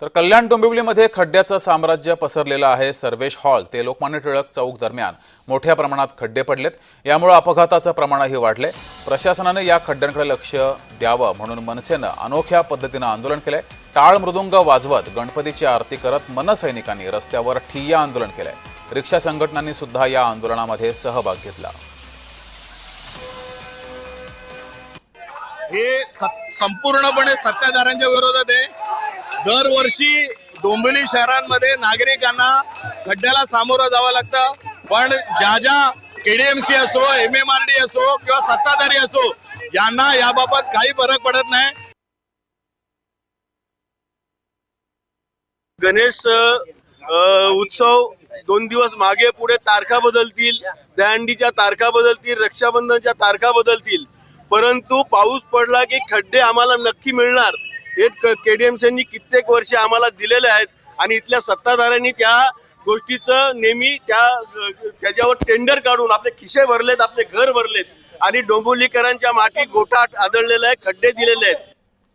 तर कल्याण डोंबिवलीमध्ये खड्ड्याचं साम्राज्य पसरलेलं आहे। सर्वेश हॉल ते लोकमान्य टिळक चौक दरम्यान मोठ्या प्रमाणात खड्डे पडलेत। यामुळे अपघाताचं प्रमाणही वाढले। प्रशासनाने या खड्ड्यांकडे लक्ष द्यावं म्हणून मनसेनं अनोख्या पद्धतीनं आंदोलन केलंय। टाळ मृदुंग वाजवत गणपतीची आरती करत मनसैनिकांनी रस्त्यावर ठिय्या आंदोलन केलंय। रिक्षा संघटनांनी सुद्धा या आंदोलनामध्ये सहभाग घेतला। हे संपूर्णपणे सत्ताधाऱ्यांच्या विरोधात आहे। दरवर्षी डोंबिवली शहरांमध्ये नागरिकांना खड्ड्याला सामोरं जावं लागतं, पण ज्या केडीएमसी असो, MMRD असो किंवा सत्ताधारी असो, यांना याबाबत काही फरक पडत नाही। गणेश उत्सव 2 दिवस मागे पुढे तारखा बदलतील, दहीहंडीच्या तारखा बदलतील, रक्षाबंधनच्या तारखा बदलतील, परंतु पाऊस पडला की खड्डे आम्हाला नक्की मिळणार। हे केडीएमसींनी कित्येक वर्षे आम्हाला दिलेले आहेत आणि इथल्या सत्ताधाऱ्यांनी त्या गोष्टीचं नेहमी त्याच्यावर टेंडर काढून आपले खिसे भरलेत, आपले घर भरलेत आणि डोंबिवलीकरांच्या माती गोठा आदळलेला आहे, खड्डे दिलेले आहेत।